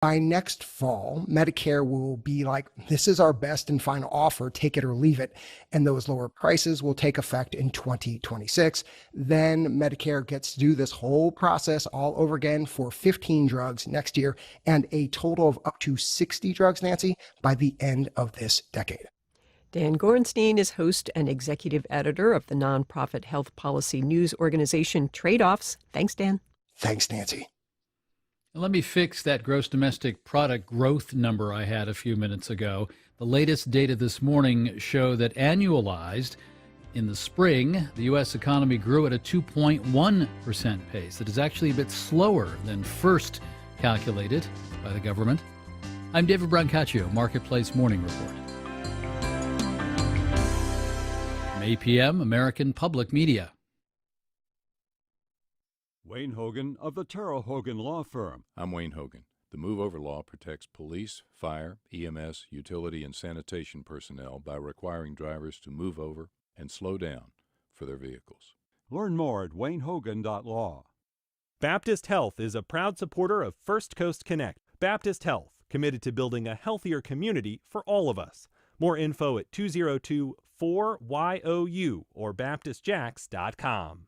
By next fall, Medicare will be like, this is our best and final offer, take it or leave it. And those lower prices will take effect in 2026. Then Medicare gets to do this whole process all over again for 15 drugs next year and a total of up to 60 drugs, Nancy, by the end of this decade. Dan Gorenstein is host and executive editor of the nonprofit health policy news organization Trade-Offs. Thanks, Dan. Thanks, Nancy. Let me fix that gross domestic product growth number I had a few minutes ago. The latest data this morning show that annualized in the spring, the U.S. economy grew at a 2.1% pace. That is actually a bit slower than first calculated by the government. I'm David Brancaccio, Marketplace Morning Report. From APM, American Public Media. Wayne Hogan of the Terrell Hogan Law Firm. I'm Wayne Hogan. The Move Over Law protects police, fire, EMS, utility, and sanitation personnel by requiring drivers to move over and slow down for their vehicles. Learn more at waynehogan.law. Baptist Health is a proud supporter of First Coast Connect. Baptist Health, committed to building a healthier community for all of us. More info at 202-4YOU or baptistjacks.com.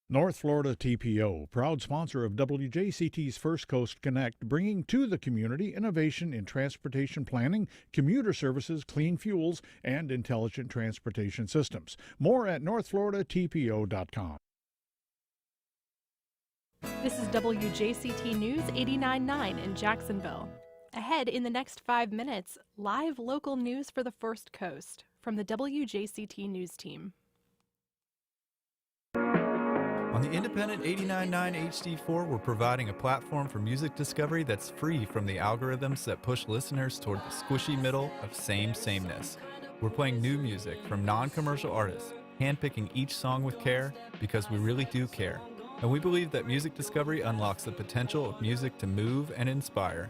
North Florida TPO, proud sponsor of WJCT's First Coast Connect, bringing to the community innovation in transportation planning, commuter services, clean fuels, and intelligent transportation systems. More at northfloridatpo.com. This is WJCT News 89.9 in Jacksonville. Ahead in the next 5 minutes, live local news for the First Coast from the WJCT News team. On the independent 89.9 HD4, we're providing a platform for music discovery that's free from the algorithms that push listeners toward the squishy middle of sameness. We're playing new music from non-commercial artists, handpicking each song with care because we really do care. And we believe that music discovery unlocks the potential of music to move and inspire.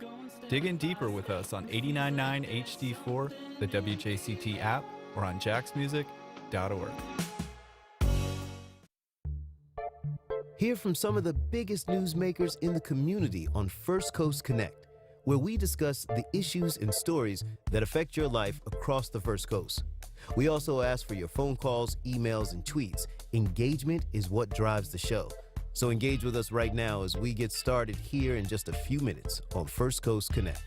Dig in deeper with us on 89.9 HD4, the WJCT app, or on jacksmusic.org. Hear from some of the biggest newsmakers in the community on First Coast Connect, where we discuss the issues and stories that affect your life across the First Coast. We also ask for your phone calls, emails, and tweets. Engagement is what drives the show. So engage with us right now as we get started here in just a few minutes on First Coast Connect.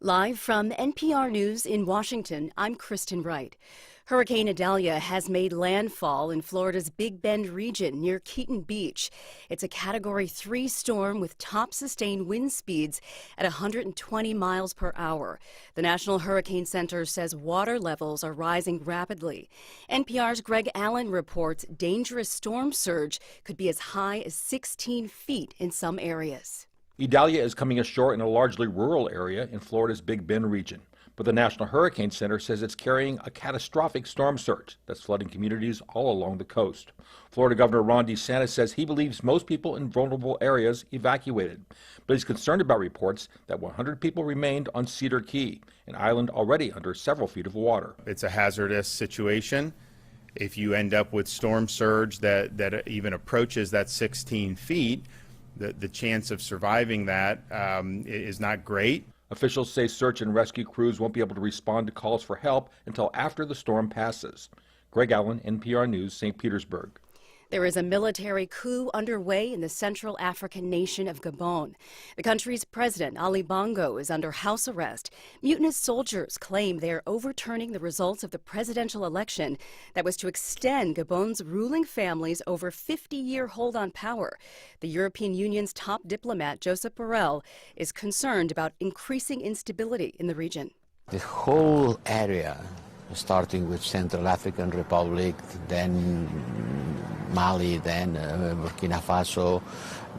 Live from NPR News in Washington, I'm Kristen Wright. Hurricane Idalia has made landfall in Florida's Big Bend region near Keaton Beach. It's a Category 3 storm with top sustained wind speeds at 120 miles per hour. The National Hurricane Center says water levels are rising rapidly. NPR's Greg Allen reports dangerous storm surge could be as high as 16 feet in some areas. Idalia is coming ashore in a largely rural area in Florida's Big Bend region, but the National Hurricane Center says it's carrying a catastrophic storm surge that's flooding communities all along the coast. Florida Governor Ron DeSantis says he believes most people in vulnerable areas evacuated, but he's concerned about reports that 100 people remained on Cedar Key, an island already under several feet of water. It's a hazardous situation. If you end up with storm surge that even approaches that 16 feet, the chance of surviving that is not great. Officials say search and rescue crews won't be able to respond to calls for help until after the storm passes. Greg Allen, NPR News, St. Petersburg. There is a military coup underway in the Central African nation of Gabon. The country's president, Ali Bongo, is under house arrest. Mutinous soldiers claim they are overturning the results of the presidential election that was to extend Gabon's ruling family's over 50-year hold on power. The European Union's top diplomat, Josep Borrell, is concerned about increasing instability in the region. The whole area, starting with Central African Republic, then Mali, then Burkina Faso,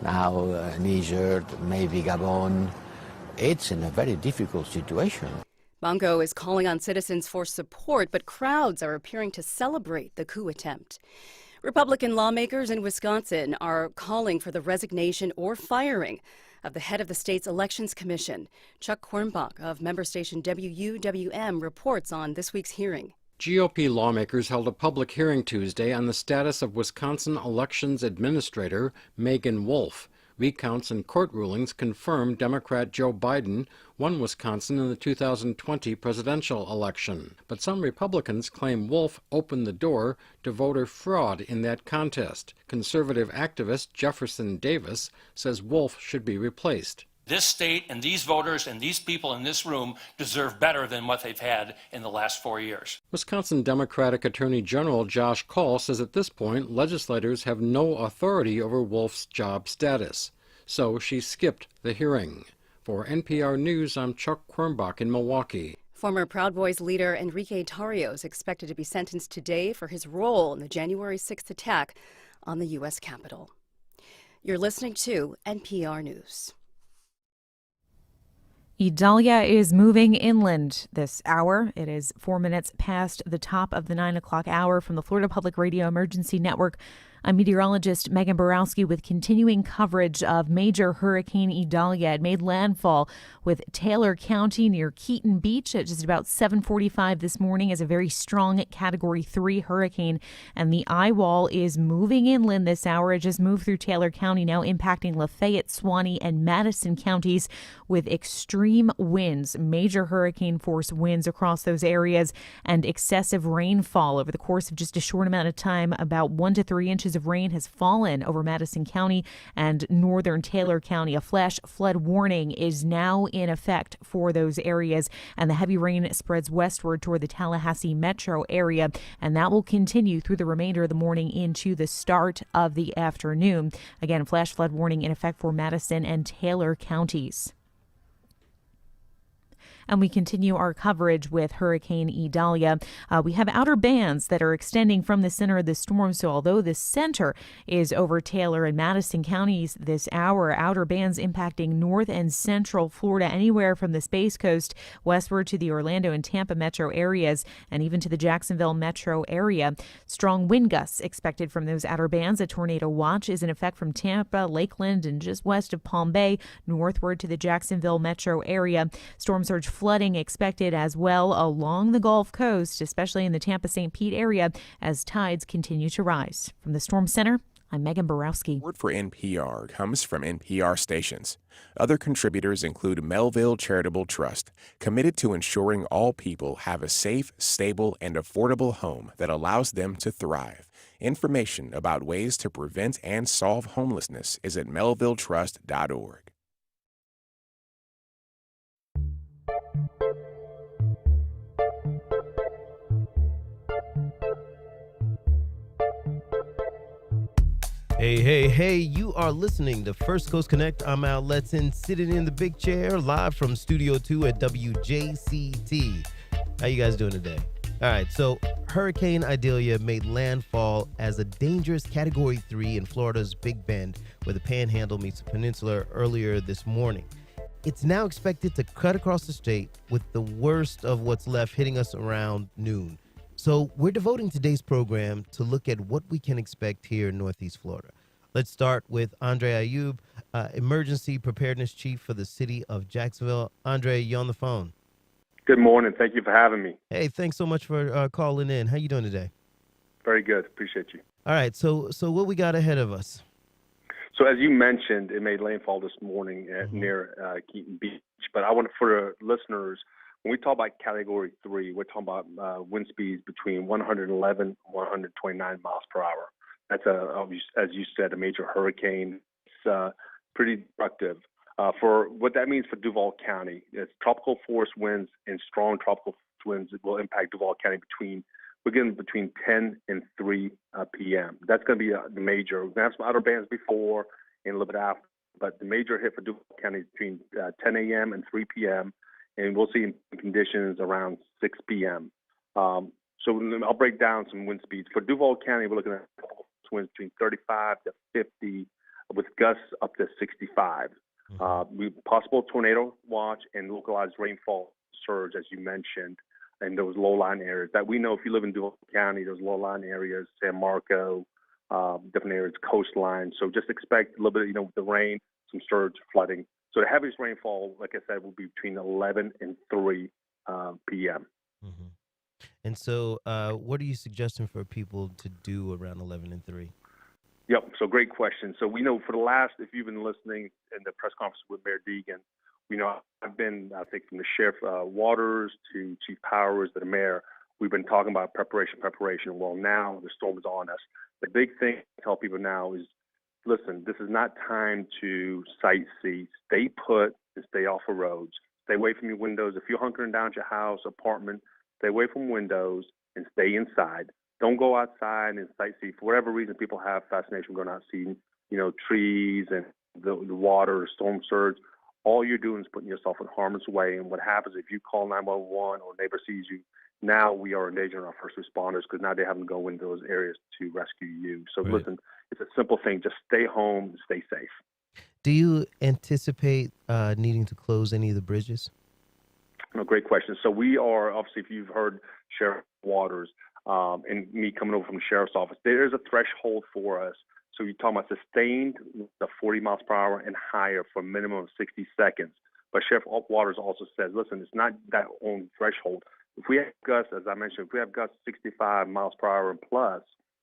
now Niger, maybe Gabon. It's in a very difficult situation. Bongo is calling on citizens for support, but crowds are appearing to celebrate the coup attempt. Republican lawmakers in Wisconsin are calling for the resignation or firing of the head of the state's Elections Commission. Chuck Quirmbach of member station WUWM reports on this week's hearing. GOP lawmakers held a public hearing Tuesday on the status of Wisconsin Elections Administrator Megan Wolf. Recounts and court rulings confirmed Democrat Joe Biden won Wisconsin in the 2020 presidential election. But some Republicans claim Wolf opened the door to voter fraud in that contest. Conservative activist Jefferson Davis says Wolf should be replaced. This state and these voters and these people in this room deserve better than what they've had in the last 4 years. Wisconsin Democratic Attorney General Josh Call says at this point legislators have no authority over Wolf's job status. So she skipped the hearing. For NPR News, I'm Chuck Quirmbach in Milwaukee. Former Proud Boys leader Enrique Tarrio is expected to be sentenced today for his role in the January 6th attack on the U.S. Capitol. You're listening to NPR News. Idalia is moving inland this hour. It is 4 minutes past the top of the 9 o'clock hour from the Florida Public Radio Emergency Network. I'm meteorologist Megan Borowski with continuing coverage of major Hurricane Idalia. It made landfall with Taylor County near Keaton Beach at just about 7:45 this morning as a very strong Category 3 hurricane. And the eye wall is moving inland this hour. It just moved through Taylor County, now impacting Lafayette, Suwannee, and Madison counties with extreme winds, major hurricane force winds across those areas, and excessive rainfall over the course of just a short amount of time. About 1 to 3 inches of rain has fallen over Madison County and northern Taylor County. A flash flood warning is now in effect for those areas, and the heavy rain spreads westward toward the Tallahassee metro area, and that will continue through the remainder of the morning into the start of the afternoon. Again, flash flood warning in effect for Madison and Taylor counties. And we continue our coverage with Hurricane Idalia. We have outer bands that are extending from the center of the storm. So although the center is over Taylor and Madison counties this hour, outer bands impacting north and central Florida, anywhere from the Space Coast westward to the Orlando and Tampa metro areas, and even to the Jacksonville metro area. Strong wind gusts expected from those outer bands. A tornado watch is in effect from Tampa, Lakeland, and just west of Palm Bay, northward to the Jacksonville metro area. Storm surge flooding expected as well along the Gulf Coast, especially in the Tampa-St. Pete area, as tides continue to rise. From the Storm Center, I'm Megan Borowski. Word for NPR comes from NPR stations. Other contributors include Melville Charitable Trust, committed to ensuring all people have a safe, stable, and affordable home that allows them to thrive. Information about ways to prevent and solve homelessness is at melvilletrust.org. Hey, you are listening to First Coast Connect. I'm Al Letson, sitting in the big chair, live from Studio 2 at WJCT. How you guys doing today? All right, so Hurricane Idalia made landfall as a dangerous Category 3 in Florida's Big Bend, where the Panhandle meets the peninsula, earlier this morning. It's now expected to cut across the state, with the worst of what's left hitting us around noon. So we're devoting today's program to look at what we can expect here in Northeast Florida. Let's start with Andre Ayuob, Emergency Preparedness Chief for the City of Jacksonville. Andre, you on the phone? Good morning. Thank you for having me. Hey, thanks so much for calling in. How you doing today? Very good. Appreciate you. All right, so what we got ahead of us? So as you mentioned, it made landfall this morning near Keaton Beach. But I want for the listeners, when we talk about Category 3, we're talking about wind speeds between 111 and 129 miles per hour. That's, as you said, a major hurricane. It's pretty destructive. For what that means for Duval County, it's tropical force winds and strong tropical force winds that will impact Duval County between 10 and 3 p.m. That's going to be the major. We're going to have some outer bands before and a little bit after, but the major hit for Duval County is between 10 a.m. and 3 p.m., and we'll see conditions around 6 p.m. So I'll break down some wind speeds. For Duval County, we're looking at winds between 35 to 50 with gusts up to 65. Possible tornado watch and localized rainfall surge, as you mentioned, in those low-lying areas that we know. If you live in Duval County, those low-lying areas, San Marco, different areas, coastline. So just expect a little bit, with the rain, some surge flooding. So the heaviest rainfall, like I said, will be between 11 and 3 p.m. Mm-hmm. And so, what are you suggesting for people to do around 11 and 3? Yep. So great question. So we know for the last, if you've been listening in the press conference with Mayor Deegan, I've been, I think, from the Sheriff Waters to Chief Powers to the Mayor, we've been talking about preparation. Well, now the storm is on us. The big thing to tell people now is, listen, this is not time to sightsee. Stay put and stay off the roads. Stay away from your windows. If you're hunkering down at your house, apartment, stay away from windows and stay inside. Don't go outside and sightsee. For whatever reason, people have fascination going out seeing, trees and the water, storm surge. All you're doing is putting yourself in harm's way. And what happens if you call 911 or a neighbor sees you, now we are endangering our first responders because now they have to go into those areas to rescue you. So listen, it's a simple thing. Just stay home and stay safe. Do you anticipate needing to close any of the bridges? No, great question. So we are, obviously, if you've heard Sheriff Waters and me coming over from the Sheriff's Office, there's a threshold for us. So you're talking about sustained the 40 miles per hour and higher for a minimum of 60 seconds. But Sheriff Waters also says, listen, it's not that own threshold. If we have gusts, as I mentioned, if we have gusts 65 miles per hour and plus,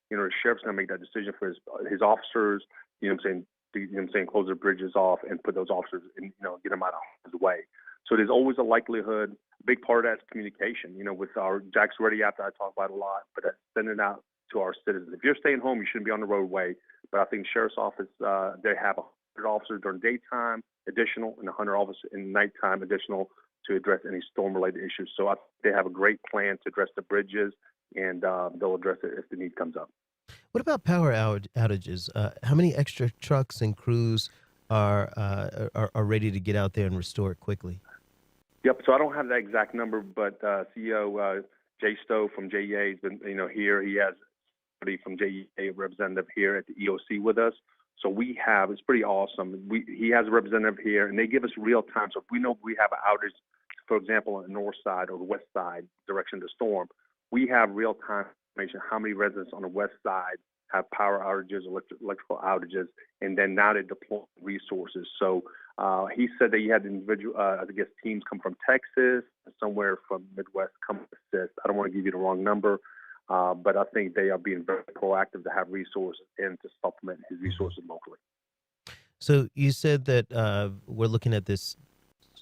the sheriff's going to make that decision for his officers, close the bridges off and put those officers in, get them out of his way. So there's always a likelihood. A big part of that is communication, with our Jack's Ready app that I talk about a lot, but that's sending out to our citizens. If you're staying home, you shouldn't be on the roadway. But I think Sheriff's Office, they have 100 officers during daytime additional and 100 officers in nighttime additional to address any storm-related issues. So I think they have a great plan to address the bridges, and they'll address it if the need comes up. What about power outages? How many extra trucks and crews are ready to get out there and restore it quickly? Yep. So I don't have that exact number, but CEO Jay Stowe from JEA has been, here. He has somebody from JEA, a representative here at the EOC with us. So we have, it's pretty awesome. He has a representative here, and they give us real time. So if we know we have an outage, for example, on the north side or the west side direction of the storm, we have real time information how many residents on the west side have power outages, electrical outages, and then now they deploy resources. So he said that he had individual, I guess, teams come from Texas, somewhere from Midwest come assist. I don't want to give you the wrong number, but I think they are being very proactive to have resources and to supplement his resources locally. So you said that we're looking at this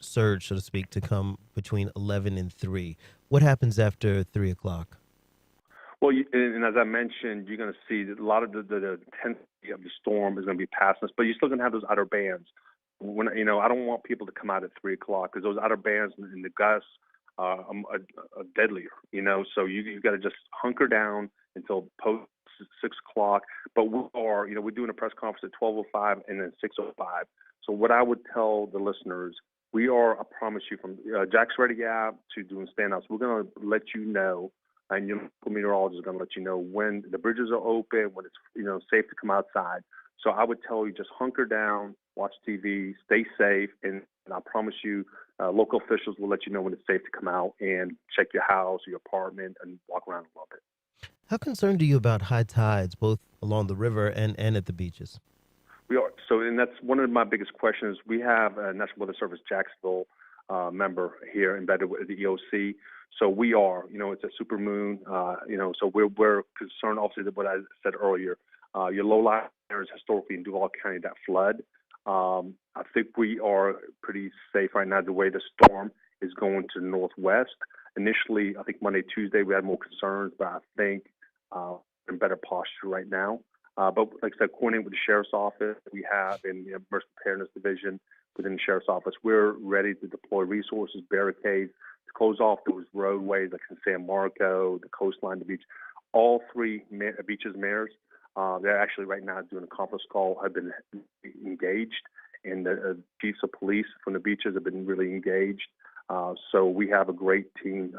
surge, so to speak, to come between 11 and 3. What happens after 3 o'clock? Well, and as I mentioned, you're going to see that a lot of the intensity of the storm is going to be past us, but you're still going to have those outer bands. When I don't want people to come out at 3 o'clock because those outer bands and the gusts are deadlier. So you got to just hunker down until post 6 o'clock. But we're doing a press conference at 12:05 and then 6:05. So what I would tell the listeners, we are, I promise you, from Jack's Ready app to doing standouts, we're going to let you know. And your local meteorologist is going to let you know when the bridges are open, when it's safe to come outside. So I would tell you just hunker down, watch TV, stay safe, and I promise you, local officials will let you know when it's safe to come out and check your house, your apartment, and walk around a little bit. How concerned are you about high tides, both along the river and at the beaches? We are. So, and that's one of my biggest questions. We have a National Weather Service Jacksonville member here embedded with the EOC. So we are, it's a super moon, so we're concerned, obviously, with what I said earlier. Your low-lying areas historically in Duval County that flood. I think we are pretty safe right now the way the storm is going to the northwest. Initially, I think Monday, Tuesday, we had more concerns, but I think we're in better posture right now. But like I said, coordinating with the Sheriff's Office, we have in the Emergency Preparedness Division within the Sheriff's Office, we're ready to deploy resources, barricades, to close off those roadways like in San Marco, the coastline, the beach. All 3 beaches mayors, they're actually right now doing a conference call, have been engaged, and the chiefs of police from the beaches have been really engaged. So we have a great team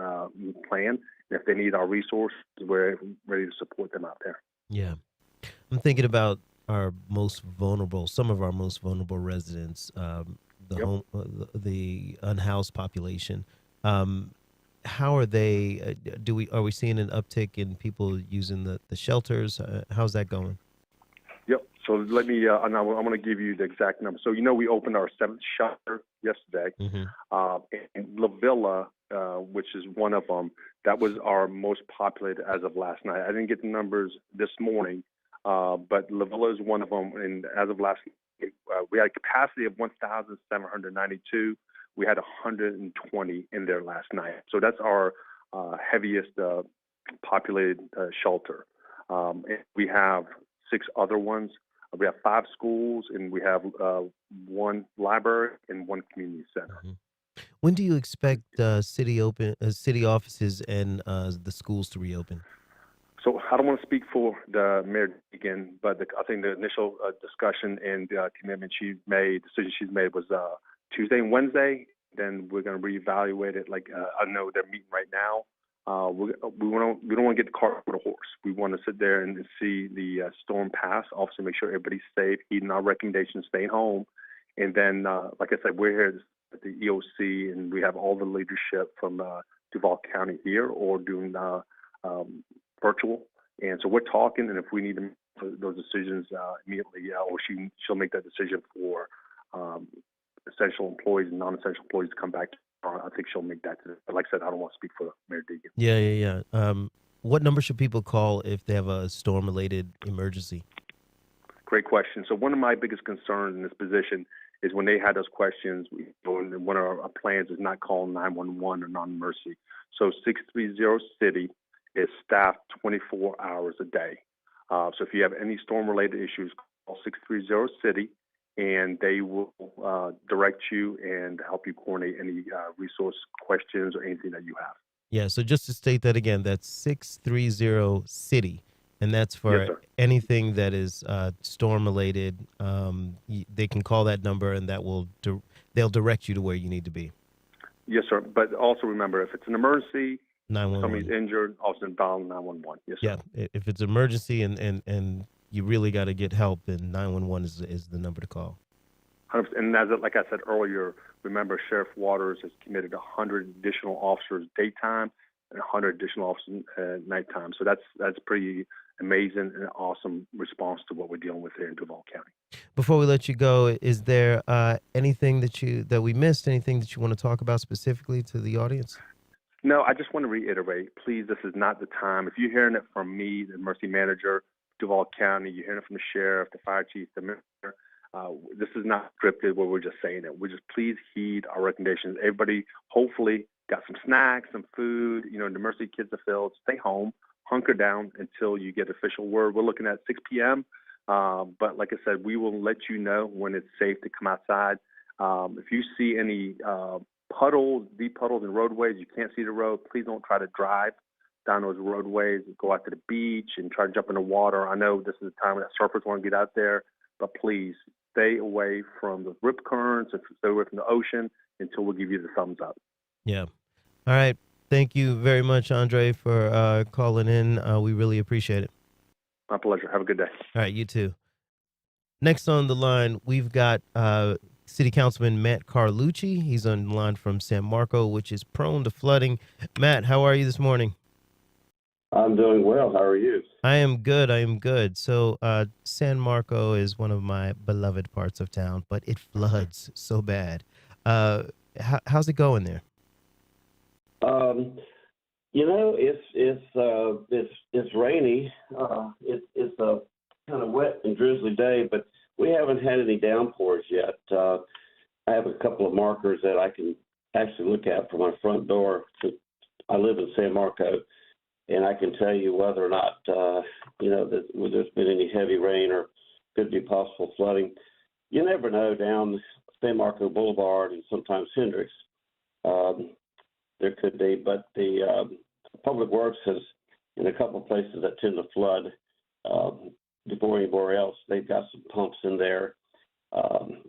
plan. And if they need our resources, we're ready to support them out there. Yeah. I'm thinking about some of our most vulnerable residents, the unhoused population. How are they? Are we seeing an uptick in people using the shelters? How's that going? Yep. So let me, and I'm going to give you the exact number. So, we opened our 7th shelter yesterday. In La Villa, which is one of them, that was our most populated as of last night. I didn't get the numbers this morning, but La Villa is one of them. And as of last night, we had a capacity of 1,792. We had 120 in there last night. So that's our heaviest populated shelter. And we have 6 other ones. We have 5 schools, and we have 1 library and 1 community center. When do you expect city offices and the schools to reopen? So I don't want to speak for the mayor again, but I think the initial discussion and commitment decision she's made was Tuesday and Wednesday. Then we're going to reevaluate it. I know they're meeting right now. We don't want to get the cart with a horse. We want to sit there and see the storm pass. Also, make sure everybody's safe. Heeding our recommendations, staying home, and then, like I said, we're here at the EOC, and we have all the leadership from Duval County here or doing virtual. And so we're talking, and if we need to make those decisions immediately, or she'll make that decision for essential employees and non-essential employees to come back. I think she'll make that. But like I said, I don't want to speak for Mayor Deegan. Yeah. What number should people call if they have a storm-related emergency? Great question. So one of my biggest concerns in this position is when they had those questions, one of our plans is not calling 911 or non-emergency. So 630 City is staffed 24 hours a day. So if you have any storm-related issues, call 630 City. And they will direct you and help you coordinate any resource questions or anything that you have. Yeah, so just to state that again, that's 630 City, and that's for anything that is storm-related. They can call that number, and that will they'll direct you to where you need to be. Yes, sir. But also remember, if it's an emergency, 911. Somebody's injured, also dial 911. Yes, sir. Yeah, if it's an emergency and you really got to get help, then 911 is the number to call. 100%. And like I said earlier, remember Sheriff Waters has committed 100 additional officers daytime and 100 additional officers at nighttime. So that's pretty amazing and awesome response to what we're dealing with here in Duval County. Before we let you go, is there anything that we missed? Anything that you want to talk about specifically to the audience? No, I just want to reiterate, please, this is not the time. If you're hearing it from me, the emergency manager, Duval County, you're hearing it from the sheriff, the fire chief, the mayor, this is not scripted where we're just saying it. We're just, please heed our recommendations. Everybody hopefully got some snacks, some food, the emergency kits are filled. Stay home, hunker down until you get official word. We're looking at 6 p.m., but like I said, we will let you know when it's safe to come outside. If you see any deep puddles in roadways, you can't see the road, please don't try to drive down those roadways, go out to the beach and try to jump in the water. I know this is the time that surfers want to get out there, but please stay away from the rip currents and stay away from the ocean until we give you the thumbs up. Yeah. All right. Thank you very much, Andre, for calling in. We really appreciate it. My pleasure. Have a good day. All right. You too. Next on the line, we've got City Councilman Matt Carlucci. He's on the line from San Marco, which is prone to flooding. Matt, how are you this morning? I'm doing well. How are you? I am good. So San Marco is one of my beloved parts of town, but it floods so bad. How's it going there? It's rainy. It's a kind of wet and drizzly day, but we haven't had any downpours yet. I have a couple of markers that I can actually look at from my front door. I live in San Marco. And I can tell you whether or not, that there's been any heavy rain or could be possible flooding. You never know down San Marco Boulevard and sometimes Hendricks. There could be, but the Public Works has, in a couple of places that tend to flood before anywhere else, they've got some pumps in there,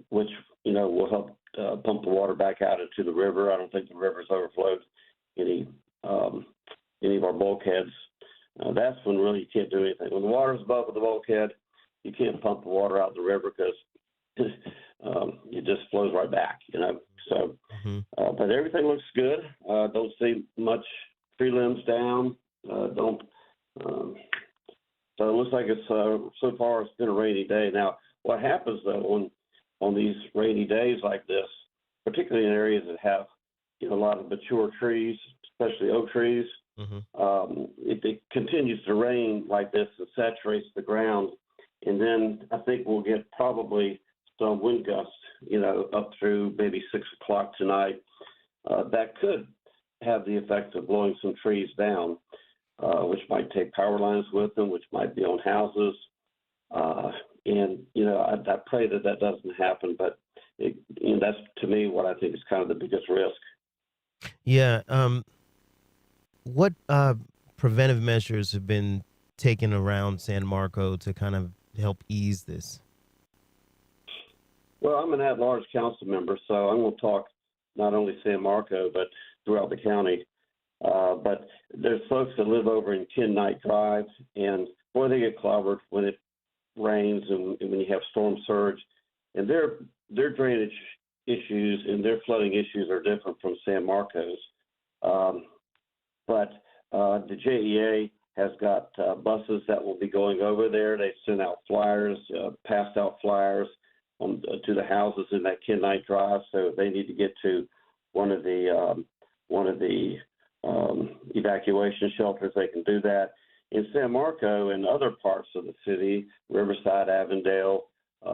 which, will help pump the water back out into the river. I don't think the river's overflowed any of our bulkheads. That's when really you can't do anything. When the water's above the bulkhead, you can't pump the water out of the river because it just flows right back, So, but everything looks good. Don't see much tree limbs down. So looks like it's so far it's been a rainy day. Now, what happens though on these rainy days like this, particularly in areas that have a lot of mature trees, especially oak trees, it continues to rain like this and saturates the ground, and then I think we'll get probably some wind gusts, up through maybe 6 o'clock tonight. That could have the effect of blowing some trees down, which might take power lines with them, which might be on houses. I pray that doesn't happen, but that's, to me, what I think is kind of the biggest risk. Yeah. What preventive measures have been taken around San Marco to kind of help ease this? Well, I'm an at-large council member, so I'm going to talk not only San Marco, but throughout the county. But there's folks that live over in Ken Knight Drive, and boy, they get clobbered when it rains and when you have storm surge. And their drainage issues and their flooding issues are different from San Marco's. But the JEA has got buses that will be going over there. They sent out flyers, passed out flyers to the houses in that Ken Knight Drive. So if they need to get to one of the evacuation shelters, they can do that. In San Marco and other parts of the city, Riverside, Avondale,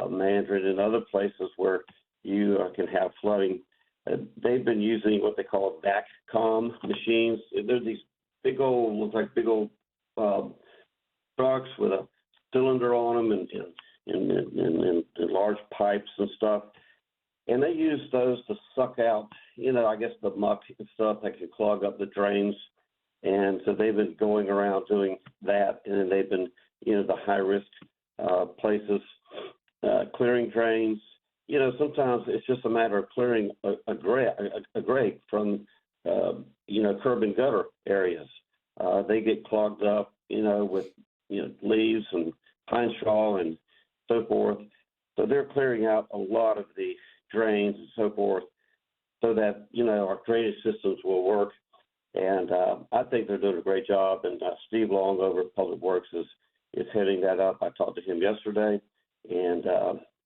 Mandarin, and other places where you can have flooding, they've been using what they call VACCOM machines. They're these look like big old trucks with a cylinder on them and large pipes and stuff. And they use those to suck out, I guess the muck and stuff that can clog up the drains. And so they've been going around doing that. And then they've been, the high-risk places, clearing drains. Sometimes it's just a matter of clearing a grate from, curb and gutter areas. They get clogged up, with, leaves and pine straw and so forth. So they're clearing out a lot of the drains and so forth so that, our drainage systems will work. And I think they're doing a great job. And Steve Long over at Public Works is heading that up. I talked to him yesterday, and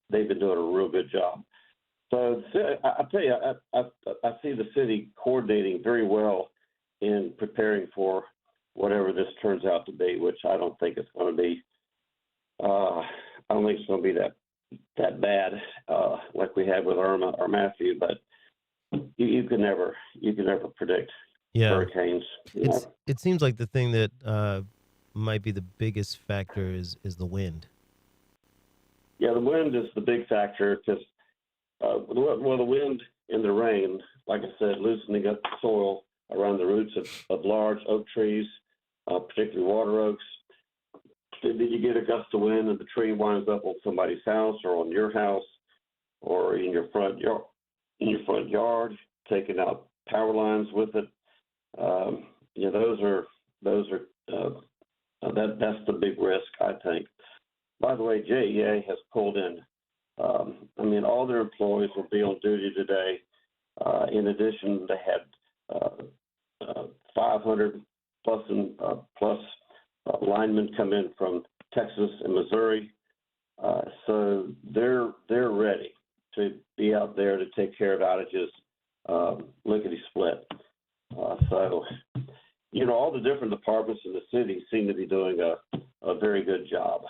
they've been doing a real good job. So I tell you, I see the city coordinating very well in preparing for whatever this turns out to be, which I don't think it's going to be. I don't think it's going to be that bad like we had with Irma or Matthew, but you can never predict hurricanes. It seems like the thing that might be the biggest factor is the wind. Yeah, the wind is the big factor because, the wind and the rain, like I said, loosening up the soil around the roots of large oak trees, particularly water oaks. Then you get a gust of wind and the tree winds up on somebody's house or on your house or in your front yard, taking out power lines with it. That's the big risk, I think. By the way, JEA has pulled in. All their employees will be on duty today. In addition, they had 500 plus linemen come in from Texas and Missouri. So they're ready to be out there to take care of outages, lickety-split. All the different departments in the city seem to be doing a very good job.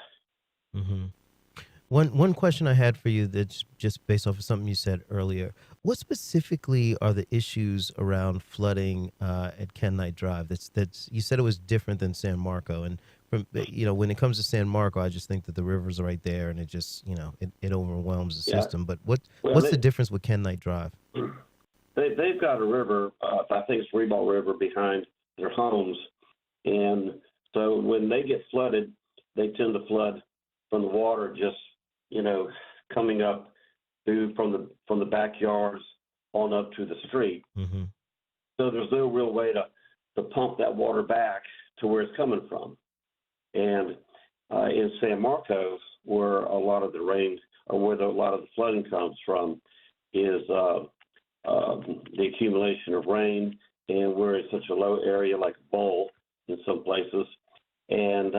Mm-hmm. One question I had for you that's just based off of something you said earlier. What specifically are the issues around flooding at Ken Knight Drive? That's you said it was different than San Marco, and from when it comes to San Marco, I just think that the river's right there, and it just it overwhelms the system. But what's the difference with Ken Knight Drive? They've got a river, I think it's Reebok River, behind their homes, and so when they get flooded, they tend to flood from the water just coming up from the backyards on up to the street. Mm-hmm. So there's no real way to pump that water back to where it's coming from. And in San Marcos, where a lot of the rain or where a lot of the flooding comes from, is the accumulation of rain, and we're in such a low area like a bowl in some places. And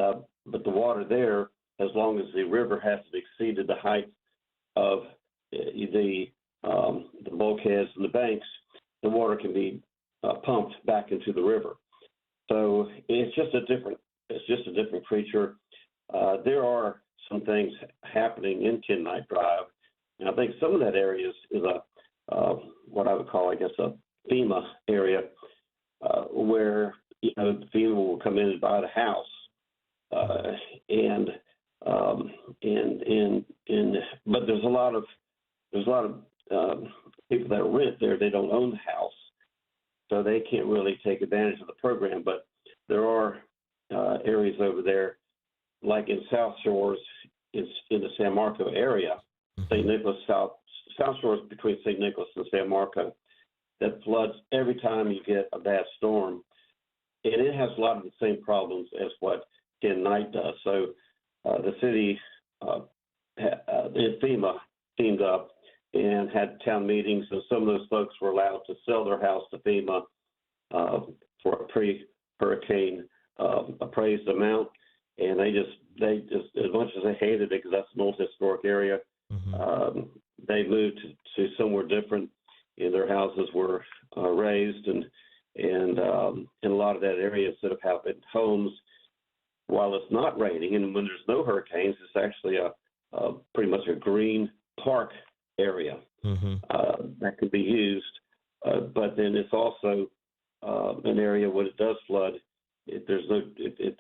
but the water there, as long as the river hasn't exceeded the height of the bulkheads and the banks, the water can be pumped back into the river. So it's just a different creature. There are some things happening in Knight Drive, and I think some of that area is a what I would call, I guess, a FEMA area, where FEMA will come in and buy the house, but there's a lot of people that rent there. They don't own the house, so they can't really take advantage of the program. But there are areas over there, like in South Shores, in the San Marco area, St. Nicholas, South Shores between St. Nicholas and San Marco, that floods every time you get a bad storm. And it has a lot of the same problems as what Knight does. So the city, FEMA teamed up and had town meetings, and some of those folks were allowed to sell their house to FEMA for a pre-hurricane appraised amount. And they just, as much as they hated it, because that's an old historic area, they moved to somewhere different, and their houses were raised, and in a lot of that area, instead of having homes while it's not raining, and when there's no hurricanes, it's actually a pretty much a green park area that could be used. But then it's also an area when it does flood, if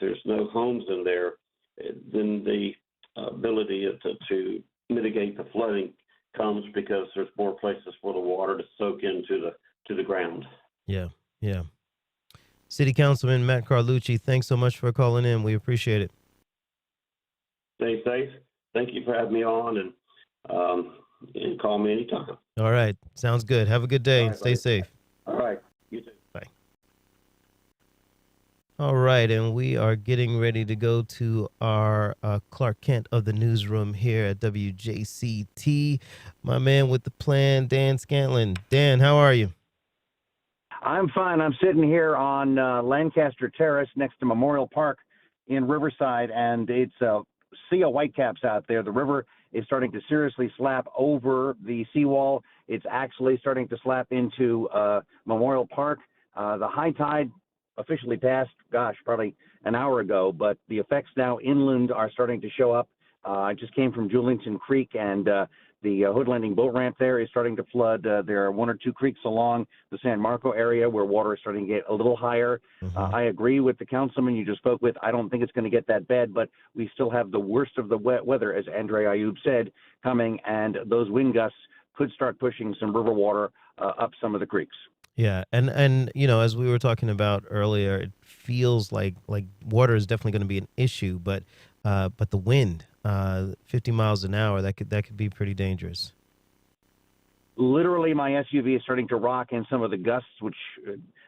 there's no homes in there, then the ability to mitigate the flooding comes because there's more places for the water to soak into the ground. Yeah. City Councilman Matt Carlucci, thanks so much for calling in. We appreciate it. Stay safe. Thank you for having me on, and call me anytime. All right. Sounds good. Have a good day and stay safe. All right. You too. Bye. All right. And we are getting ready to go to our Clark Kent of the newsroom here at WJCT. My man with the plan, Dan Scantlin. Dan, how are you? I'm fine. I'm sitting here on Lancaster Terrace next to Memorial Park in Riverside, and it's a sea of whitecaps out there. The river is starting to seriously slap over the seawall. It's actually starting to slap into Memorial Park. The high tide officially passed, probably an hour ago, but the effects now inland are starting to show up. I just came from Julington Creek, and the Hood Landing boat ramp there is starting to flood. There are one or two creeks along the San Marco area where water is starting to get a little higher. I agree with the councilman you just spoke with. I don't think it's going to get that bad, but we still have the worst of the wet weather, as Andre Ayuob said, coming, and those wind gusts could start pushing some river water up some of the creeks. Yeah, and as we were talking about earlier, it feels like water is definitely going to be an issue, but the wind, 50 miles an hour, that could be pretty dangerous. Literally, my SUV is starting to rock in some of the gusts, which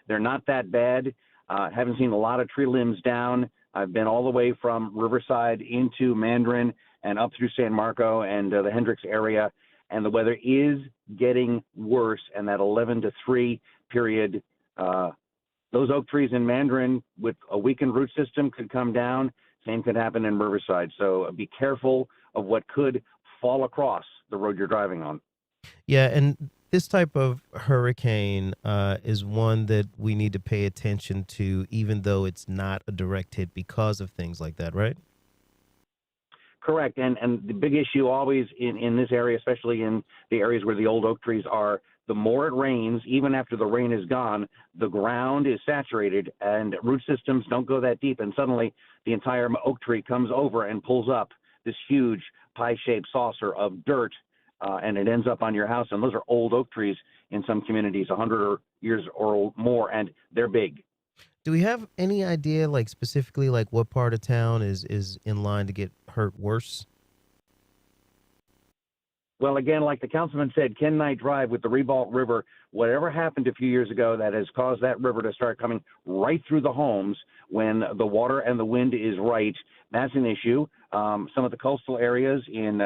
they're not that bad. Haven't seen a lot of tree limbs down. I've been all the way from Riverside into Mandarin and up through San Marco and the Hendricks area, and the weather is getting worse. And that 11 to 3 period, those oak trees in Mandarin with a weakened root system could come down. Same could happen in Riverside. So be careful of what could fall across the road you're driving on. Yeah, and this type of hurricane is one that we need to pay attention to, even though it's not a direct hit, because of things like that, right? Correct. And the big issue always in this area, especially in the areas where the old oak trees are, the more it rains, even after the rain is gone, the ground is saturated and root systems don't go that deep. And suddenly the entire oak tree comes over and pulls up this huge pie-shaped saucer of dirt, and it ends up on your house. And those are old oak trees in some communities, 100 years or more, and they're big. Do we have any idea, specifically, what part of town is in line to get hurt worse? Well, again, like the councilman said, Knight Drive with the Ribault River, whatever happened a few years ago that has caused that river to start coming right through the homes when the water and the wind is right, that's an issue. Some of the coastal areas in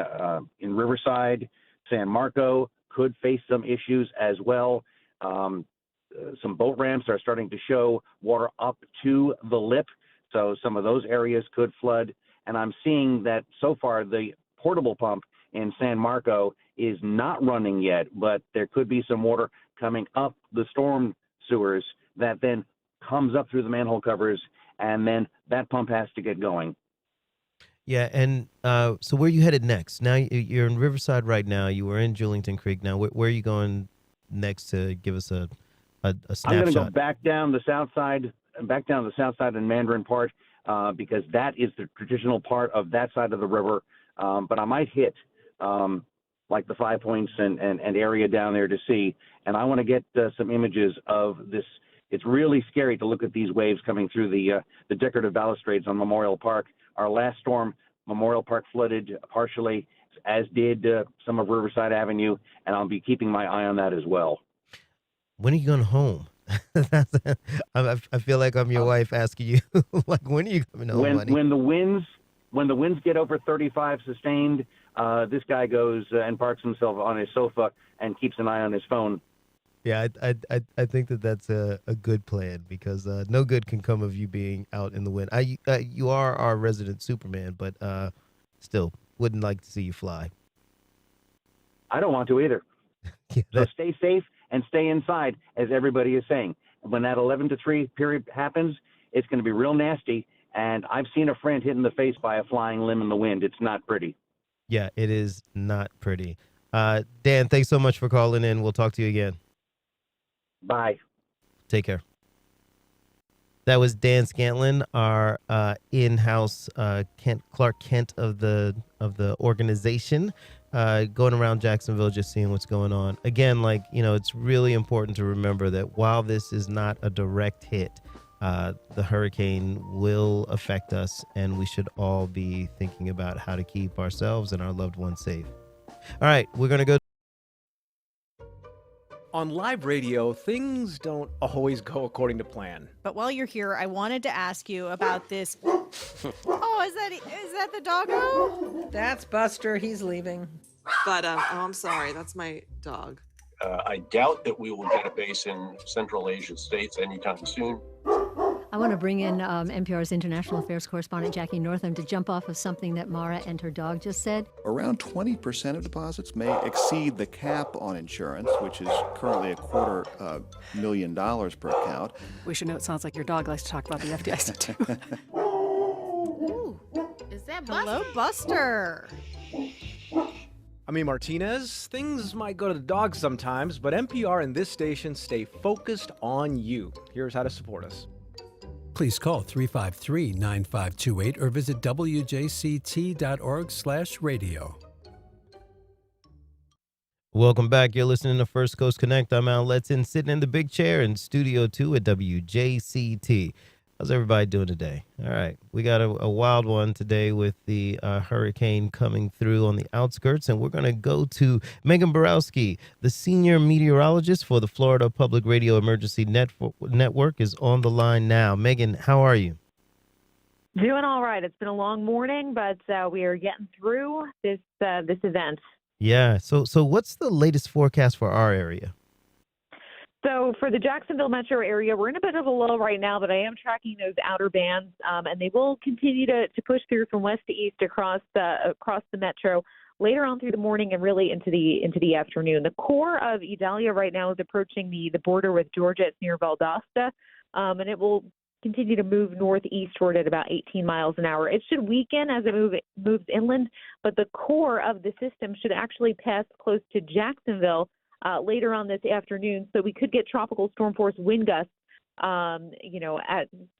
Riverside, San Marco could face some issues as well. Some boat ramps are starting to show water up to the lip. So some of those areas could flood. And I'm seeing that so far the portable pump in San Marco is not running yet, but there could be some water coming up the storm sewers that then comes up through the manhole covers, and then that pump has to get going. Yeah, and so where are you headed next? Now you're in Riverside right now. You were in Julington Creek. Now where are you going next to give us a snapshot? I'm going to go back down the south side in Mandarin Part because that is the traditional part of that side of the river. But I might hit like the Five Points and area down there to see. And I want to get some images of this. It's really scary to look at these waves coming through the decorative balustrades on Memorial Park. Our last storm, Memorial Park flooded partially, as did some of Riverside Avenue, and I'll be keeping my eye on that as well. When are you going home? I feel like I'm your wife asking you, like, when are you coming home, honey? When the winds get over 35 sustained, this guy goes and parks himself on his sofa and keeps an eye on his phone. Yeah, I think that's a good plan because no good can come of you being out in the wind. You are our resident Superman, but still wouldn't like to see you fly. I don't want to either. So stay safe and stay inside, as everybody is saying. When that 11 to 3 period happens, it's going to be real nasty. And I've seen a friend hit in the face by a flying limb in the wind. It's not pretty. Yeah, it is not pretty. Dan, thanks so much for calling in. We'll talk to you again. Bye. Take care. That was Dan Scantlin, our in-house Clark Kent of the organization, going around Jacksonville, just seeing what's going on. Again, it's really important to remember that while this is not a direct hit, the hurricane will affect us, and we should all be thinking about how to keep ourselves and our loved ones safe. All right, we're going to go. On live radio, things don't always go according to plan. But while you're here, I wanted to ask you about this. Oh, is that the doggo? That's Buster. He's leaving. But I'm sorry. That's my dog. I doubt that we will get a base in Central Asian states anytime soon. I want to bring in NPR's international affairs correspondent Jackie Northam to jump off of something that Mara and her dog just said. Around 20% of deposits may exceed the cap on insurance, which is currently $250,000 per account. We should know it sounds like your dog likes to talk about the FDIC too. Ooh, is that Buster? Hello, Buster. I mean, Martinez, things might go to the dogs sometimes, but NPR and this station stay focused on you. Here's how to support us. Please call 353-9528 or visit wjct.org/radio. Welcome back. You're listening to First Coast Connect. I'm Al Letson, sitting in the big chair in Studio 2 at WJCT. How's everybody doing today? All right. We got a wild one today with the hurricane coming through on the outskirts, and we're going to go to Megan Borowski, the senior meteorologist for the Florida Public Radio Emergency Network, is on the line now. Megan, how are you? Doing all right. It's been a long morning, but we are getting through this event. Yeah. So what's the latest forecast for our area? So for the Jacksonville metro area, we're in a bit of a lull right now, but I am tracking those outer bands, and they will continue to push through from west to east across the metro later on through the morning and really into the afternoon. The core of Idalia right now is approaching the border with Georgia. It's near Valdosta, and it will continue to move northeastward at about 18 miles an hour. It should weaken as it moves inland, but the core of the system should actually pass close to Jacksonville later on this afternoon, so we could get tropical storm force wind gusts,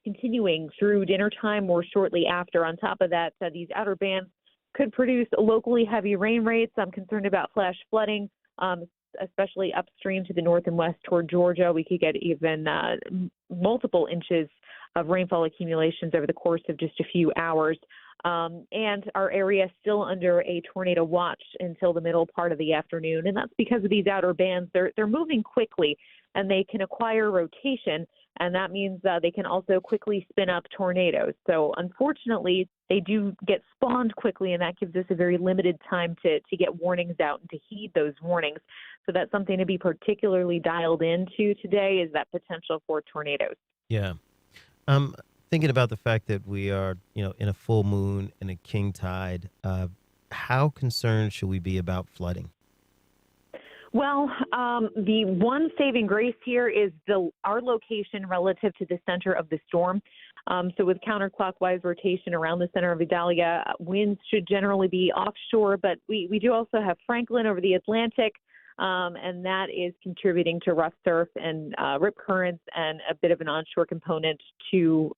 continuing through dinner time or shortly after. On top of that, these outer bands could produce locally heavy rain rates. I'm concerned about flash flooding, especially upstream to the north and west toward Georgia. We could get even multiple inches of rainfall accumulations over the course of just a few hours. And our area is still under a tornado watch until the middle part of the afternoon. And that's because of these outer bands. They're moving quickly, and they can acquire rotation. And that means they can also quickly spin up tornadoes. So unfortunately, they do get spawned quickly, and that gives us a very limited time to get warnings out and to heed those warnings. So that's something to be particularly dialed into today, is that potential for tornadoes. Yeah. thinking about the fact that we are, in a full moon and a king tide, how concerned should we be about flooding? Well, the one saving grace here is our location relative to the center of the storm. So with counterclockwise rotation around the center of Idalia, winds should generally be offshore, but we do also have Franklin over the Atlantic, and that is contributing to rough surf and rip currents and a bit of an onshore component to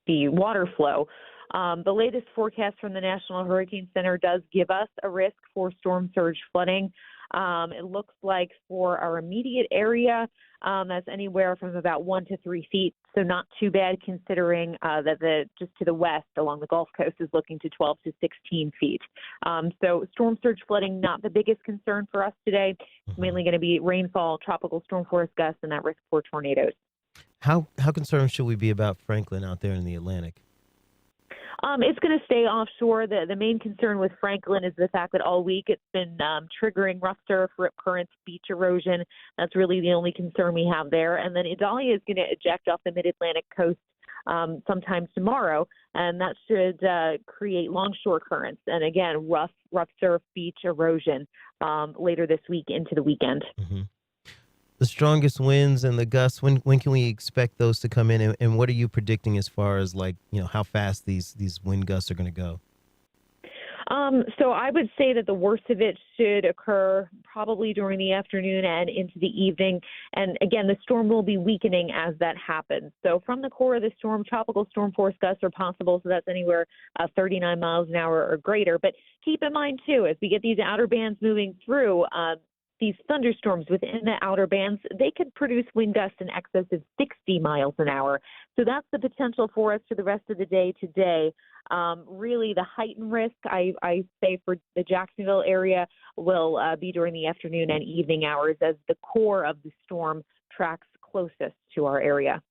the water flow. The latest forecast from the National Hurricane Center does give us a risk for storm surge flooding. It looks like for our immediate area, that's anywhere from about 1 to 3 feet. So not too bad considering that just to the west along the Gulf Coast is looking to 12 to 16 feet. So storm surge flooding, not the biggest concern for us today. It's mainly going to be rainfall, tropical storm force gusts, and that risk for tornadoes. How concerned should we be about Franklin out there in the Atlantic? It's going to stay offshore. The main concern with Franklin is the fact that all week it's been triggering rough surf, rip currents, beach erosion. That's really the only concern we have there. And then Idalia is going to eject off the mid-Atlantic coast sometime tomorrow, and that should create longshore currents. And again, rough surf, beach erosion later this week into the weekend. Mm-hmm. The strongest winds and the gusts, when can we expect those to come in? And what are you predicting as far as how fast these wind gusts are going to go? So I would say that the worst of it should occur probably during the afternoon and into the evening. And again, the storm will be weakening as that happens. So from the core of the storm, tropical storm force gusts are possible. So that's anywhere 39 miles an hour or greater. But keep in mind, too, as we get these outer bands moving through, these thunderstorms within the outer bands, they could produce wind gusts in excess of 60 miles an hour. So that's the potential for us for the rest of the day today. Really, the heightened risk, I say, for the Jacksonville area will be during the afternoon and evening hours as the core of the storm tracks closest to our area.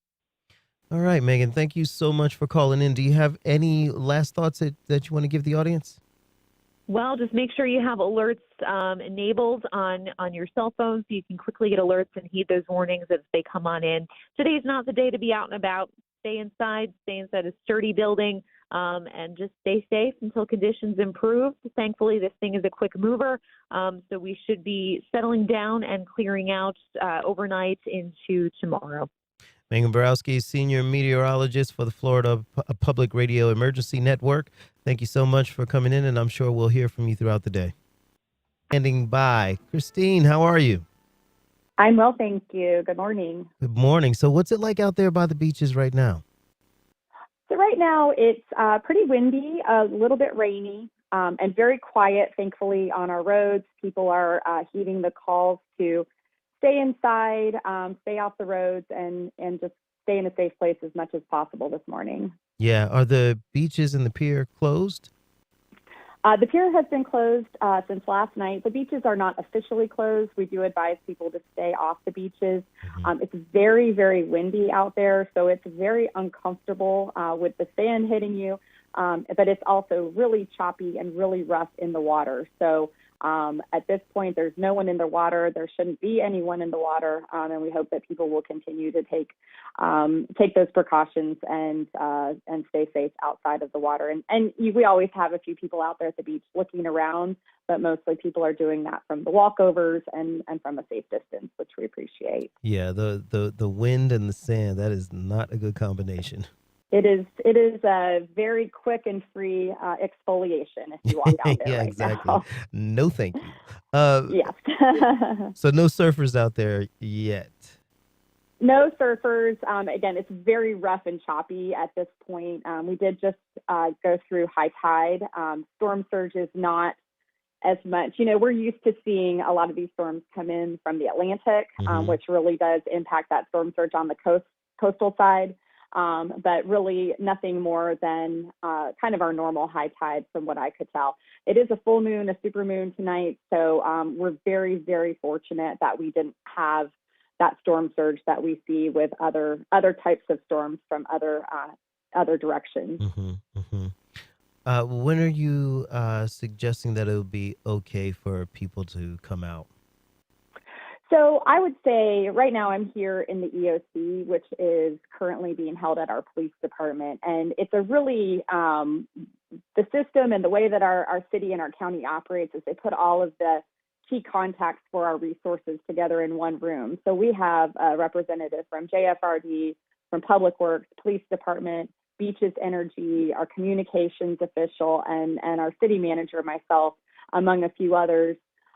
All right, Megan, thank you so much for calling in. Do you have any last thoughts that you want to give the audience? Well, just make sure you have alerts enabled on your cell phone so you can quickly get alerts and heed those warnings as they come on in. Today's not the day to be out and about. Stay inside a sturdy building, and just stay safe until conditions improve. Thankfully, this thing is a quick mover, so we should be settling down and clearing out overnight into tomorrow. Megan Borowski, Senior Meteorologist for the Florida Public Radio Emergency Network. Thank you so much for coming in, and I'm sure we'll hear from you throughout the day. Standing by. Christine, how are you? I'm well, thank you. Good morning. Good morning. So what's it like out there by the beaches right now? So right now it's pretty windy, a little bit rainy, and very quiet, thankfully, on our roads. People are heeding the calls to stay inside, stay off the roads, and just stay in a safe place as much as possible this morning. Yeah. Are the beaches and the pier closed? The pier has been closed since last night. The beaches are not officially closed. We do advise people to stay off the beaches. It's very, very windy out there, so it's very uncomfortable with the sand hitting you, but it's also really choppy and really rough in the water. So at this point, there's no one in the water. There shouldn't be anyone in the water, and we hope that people will continue to take those precautions and stay safe outside of the water. We always have a few people out there at the beach looking around, but mostly people are doing that from the walkovers and from a safe distance, which we appreciate. Yeah, the wind and the sand, that is not a good combination. It is a very quick and free exfoliation if you walk out there. Yeah, right exactly. now. No, thank you. Yes. So no surfers out there yet. No surfers. Again, it's very rough and choppy at this point. We did just go through high tide. Storm surge is not as much. We're used to seeing a lot of these storms come in from the Atlantic, which really does impact that storm surge on the coastal side. But really nothing more than kind of our normal high tide from what I could tell. It is a full moon, a super moon tonight. So we're very, very fortunate that we didn't have that storm surge that we see with other types of storms from other directions. When are you suggesting that it would be okay for people to come out? So I would say right now I'm here in the EOC, which is currently being held at our police department. And it's a really, the system and the way that our city and our county operates is they put all of the key contacts for our resources together in one room. So we have a representative from JFRD, from Public Works, Police Department, Beaches Energy, our communications official, and our city manager, myself, among a few others.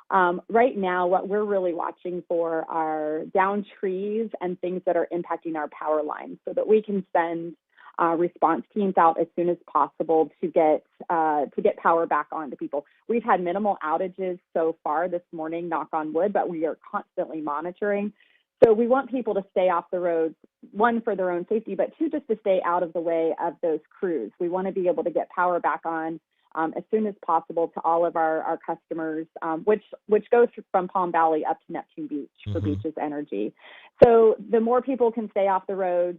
Right now, what we're really watching for are downed trees and things that are impacting our power lines so that we can send response teams out as soon as possible to get power back on to people. We've had minimal outages so far this morning, knock on wood, but we are constantly monitoring. So we want people to stay off the roads, one, for their own safety, but two, just to stay out of the way of those crews. We want to be able to get power back on as soon as possible to all of our customers, which goes from Palm Valley up to Neptune Beach for Beaches Energy. So the more people can stay off the roads,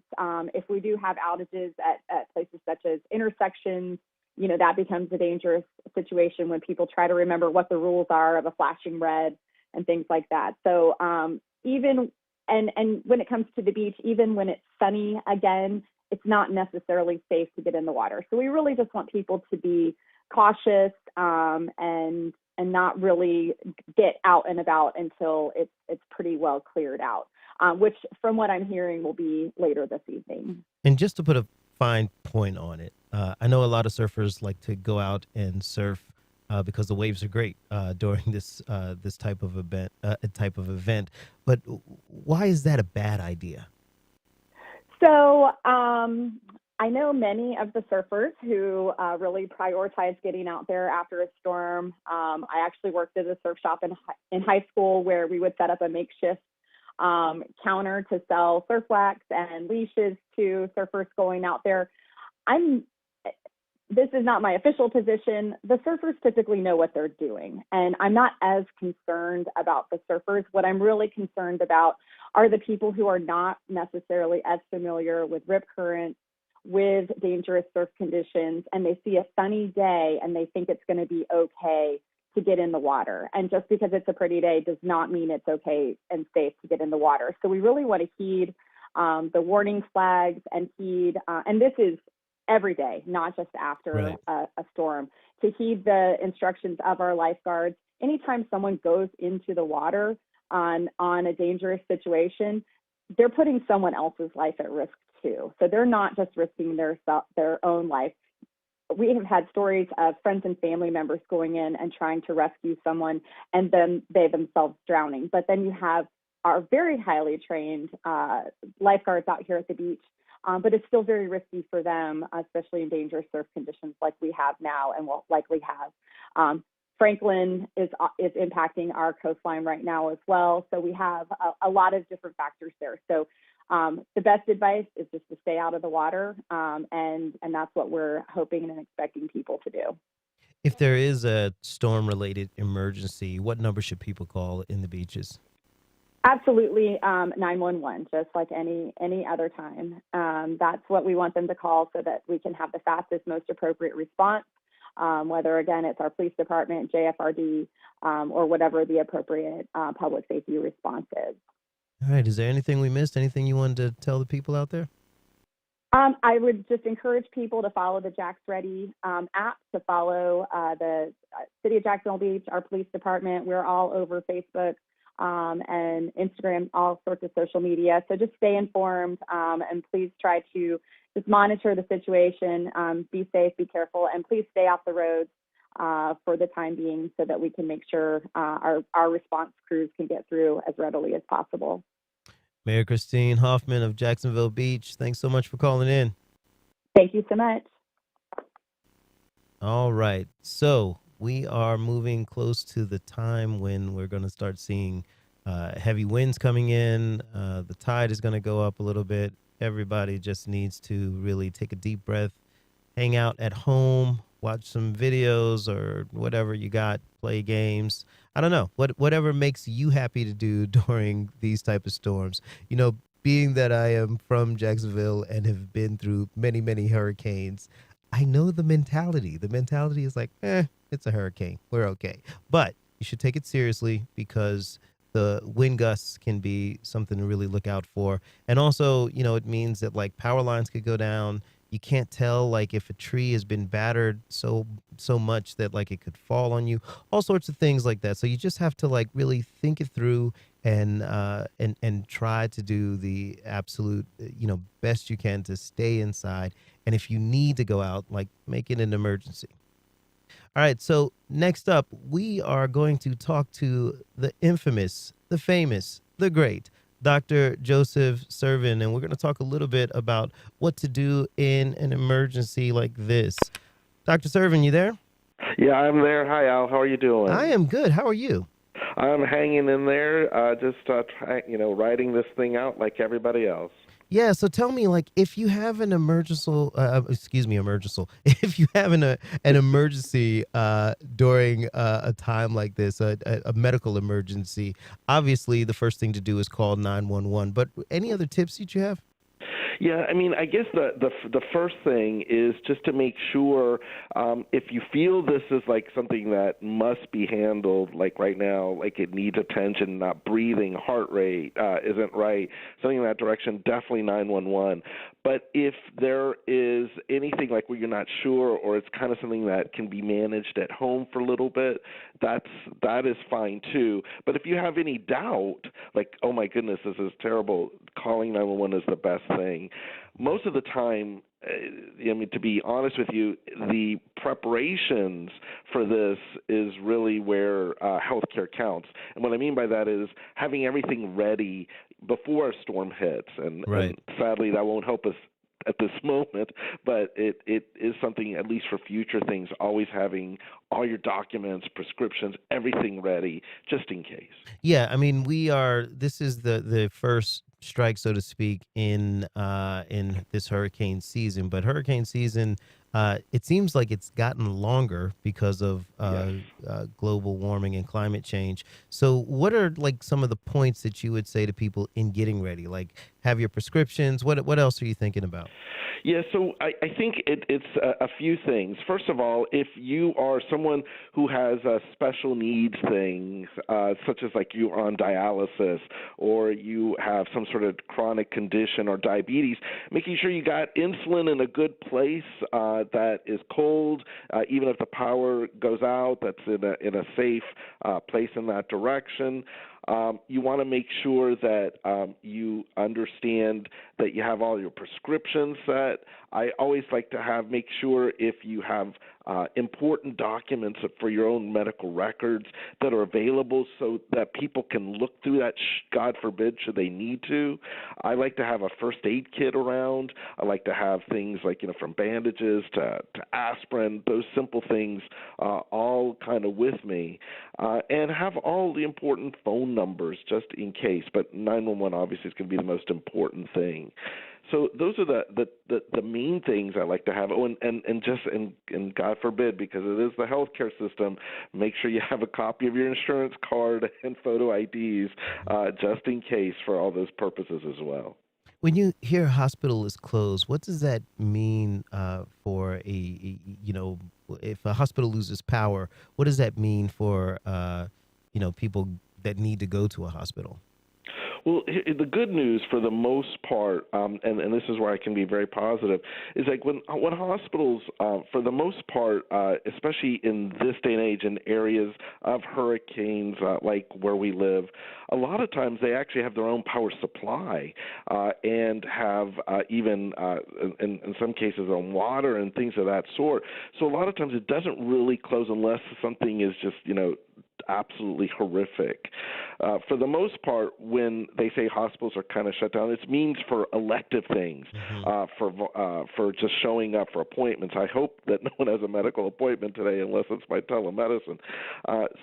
if we do have outages at places such as intersections, that becomes a dangerous situation when people try to remember what the rules are of a flashing red and things like that. So even when it comes to the beach, even when it's sunny again, it's not necessarily safe to get in the water. So we really just want people to be cautious and not really get out and about until it's pretty well cleared out, which from what I'm hearing will be later this evening. And just to put a fine point on it, I know a lot of surfers like to go out and surf because the waves are great during this type of event. But why is that a bad idea? So I know many of the surfers who really prioritize getting out there after a storm. I actually worked at a surf shop in high school where we would set up a makeshift counter to sell surf wax and leashes to surfers going out there. This is not my official position. The surfers typically know what they're doing, and I'm not as concerned about the surfers. What I'm really concerned about are the people who are not necessarily as familiar with rip currents, with dangerous surf conditions, and they see a sunny day and they think it's going to be okay to get in the water. And just because it's a pretty day does not mean it's okay and safe to get in the water. So we really want to heed the warning flags and heed, and this is every day, not just after a storm, to heed the instructions of our lifeguards. Anytime someone goes into the water on a dangerous situation, they're putting someone else's life at risk too. So they're not just risking their own life. We have had stories of friends and family members going in and trying to rescue someone and then they themselves drowning. But then you have our very highly trained lifeguards out here at the beach. But it's still very risky for them, especially in dangerous surf conditions like we have now and will likely have. Franklin is impacting our coastline right now as well. So we have a lot of different factors there. So the best advice is just to stay out of the water. And that's what we're hoping and expecting people to do. If there is a storm-related emergency, what number should people call in the beaches? Absolutely, 911, just like any other time. That's what we want them to call so that we can have the fastest, most appropriate response, whether, again, it's our police department, JFRD, or whatever the appropriate public safety response is. All right. Is there anything we missed? Anything you wanted to tell the people out there? I would just encourage people to follow the Jax Ready app, to follow the City of Jacksonville Beach, our police department. We're all over Facebook and Instagram, all sorts of social media. So just stay informed and please try to just monitor the situation, be safe, be careful, and please stay off the roads for the time being so that we can make sure our response crews can get through as readily as possible. Mayor Christine Hoffman of Jacksonville Beach, thanks so much for calling in. Thank you so much. All right. So we are moving close to the time when we're going to start seeing heavy winds coming in. The tide is going to go up a little bit. Everybody just needs to really take a deep breath, hang out at home, watch some videos or whatever you got, play games. I don't know, whatever makes you happy to do during these type of storms. You know, being that I am from Jacksonville and have been through many, many hurricanes, I know the mentality. The mentality is like, it's a hurricane. We're okay. But you should take it seriously because the wind gusts can be something to really look out for. And also, it means that like power lines could go down. You can't tell like if a tree has been battered so much that like it could fall on you, all sorts of things like that. So you just have to like really think it through and try to do the absolute best you can to stay inside. And if you need to go out, like make it an emergency. All right, so next up, we are going to talk to the infamous, the famous, the great Dr. Joseph Servin, and we're going to talk a little bit about what to do in an emergency like this. Dr. Servin, you there? Yeah, I'm there. Hi, Al. How are you doing? I am good. How are you? I'm hanging in there, riding this thing out like everybody else. Yeah, so tell me, like, if you have an if you have an emergency during a time like this, a medical emergency, obviously the first thing to do is call 911. But any other tips that you have? Yeah, I mean, I guess the first thing is just to make sure if you feel this is like something that must be handled, like right now, like it needs attention, not breathing, heart rate isn't right, something in that direction, definitely 911. But if there is anything like where you're not sure or it's kind of something that can be managed at home for a little bit, that is fine too. But if you have any doubt, like, oh my goodness, this is terrible, calling 911 is the best thing. Most of the time, to be honest with you, the preparations for this is really where healthcare counts. And what I mean by that is having everything ready before a storm hits. And sadly, that won't help us at this moment, but it is something, at least for future things, always having all your documents, prescriptions, everything ready, just in case. Yeah, I mean, this is the first strike, so to speak, in this hurricane season. But hurricane season, it seems like it's gotten longer because of global warming and climate change. So what are like some of the points that you would say to people in getting ready? Like, have your prescriptions. What else are you thinking about? Yeah, so I think it's a few things. First of all, if you are someone who has special needs things, such as like you are on dialysis or you have some sort of chronic condition or diabetes, making sure you got insulin in a good place that is cold, even if the power goes out, that's in a safe place in that direction. You want to make sure that you understand that you have all your prescriptions set. I always like to make sure if you have important documents for your own medical records that are available so that people can look through that, God forbid, should they need to. I like to have a first aid kit around. I like to have things like, from bandages to aspirin, those simple things all kind of with me, and have all the important phone numbers just in case. But 911 obviously is going to be the most important thing. So those are the main things I like to have. Oh, and God forbid, because it is the healthcare system, make sure you have a copy of your insurance card and photo IDs just in case for all those purposes as well. When you hear a hospital is closed, what does that mean for if a hospital loses power, what does that mean for people that need to go to a hospital? Well, the good news for the most part, and this is where I can be very positive, is like when hospitals, for the most part, especially in this day and age in areas of hurricanes like where we live, a lot of times they actually have their own power supply and have even, in some cases, on water and things of that sort. So a lot of times it doesn't really close unless something is just, absolutely horrific. For the most part, when they say hospitals are kind of shut down, it means for elective things, for just showing up for appointments. I hope that no one has a medical appointment today unless it's by telemedicine.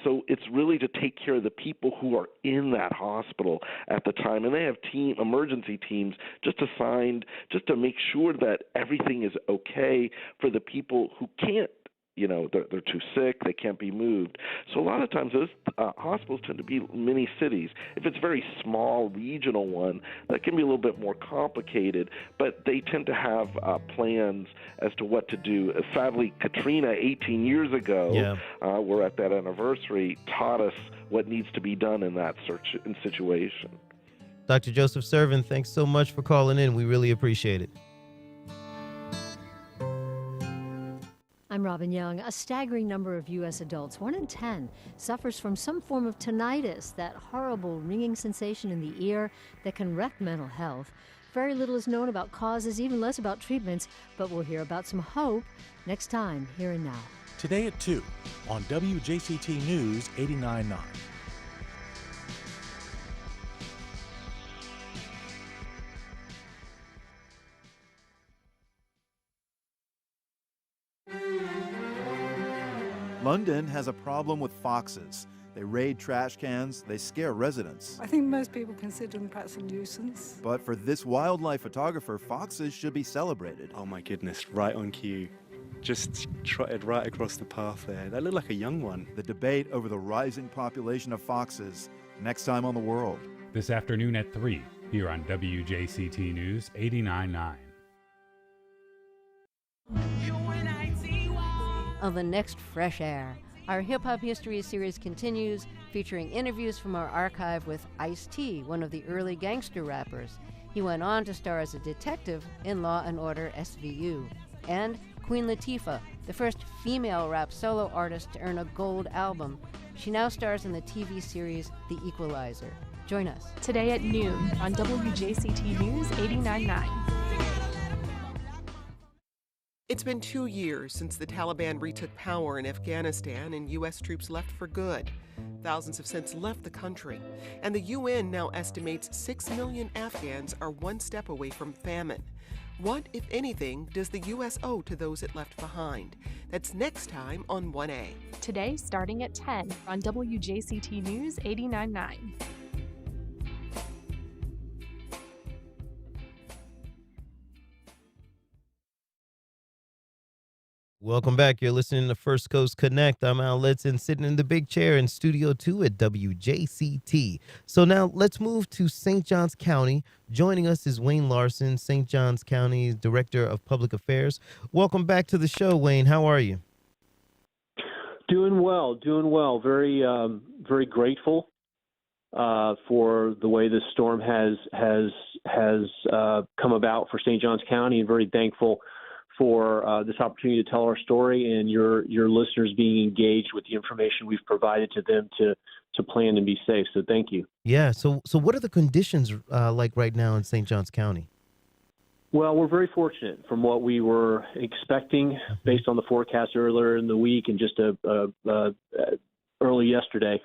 So it's really to take care of the people who are in that hospital at the time, and they have emergency teams just assigned just to make sure that everything is okay for the people who can't. They're too sick, they can't be moved. So a lot of times those hospitals tend to be mini cities. If it's a very small regional one, that can be a little bit more complicated, but they tend to have plans as to what to do. Sadly, Katrina 18 years ago, we're at that anniversary, taught us what needs to be done in that situation. Dr. Joseph Servin, thanks so much for calling in. We really appreciate it. I'm Robin Young. A staggering number of U.S. adults, 1 in 10, suffers from some form of tinnitus, that horrible ringing sensation in the ear that can wreck mental health. Very little is known about causes, even less about treatments, but we'll hear about some hope next time, Here and Now. Today at 2 on WJCT News 89.9. London has a problem with foxes. They raid trash cans, they scare residents. I think most people consider them perhaps a nuisance. But for this wildlife photographer, foxes should be celebrated. Oh my goodness, right on cue. Just trotted right across the path there. That looked like a young one. The debate over the rising population of foxes, next time on The World. This afternoon at 3, here on WJCT News 89.9. On the next Fresh Air, our Hip Hop History series continues, featuring interviews from our archive with Ice-T, one of the early gangster rappers. He went on to star as a detective in Law & Order SVU. And Queen Latifah, the first female rap solo artist to earn a gold album. She now stars in the TV series The Equalizer. Join us. Today at noon on WJCT News 89.9. It's been 2 years since the Taliban retook power in Afghanistan and U.S. troops left for good. Thousands have since left the country, and the UN now estimates 6 million Afghans are one step away from famine. What, if anything, does the U.S. owe to those it left behind? That's next time on 1A. Today, starting at 10 on WJCT News 89.9. Welcome back. You're listening to First Coast Connect. I'm Al Letson, sitting in the big chair in Studio 2 at WJCT. So now let's move to St. Johns County. Joining us is Wayne Larson, St. Johns County's Director of Public Affairs. Welcome back to the show, Wayne. How are you? Doing well. Very, very grateful for the way this storm has come about for St. Johns County, and very thankful for this opportunity to tell our story and your listeners being engaged with the information we've provided to them to plan and be safe. So thank you. Yeah. So what are the conditions like right now in St. Johns County? Well, we're very fortunate from what we were expecting based on the forecast earlier in the week and just early yesterday.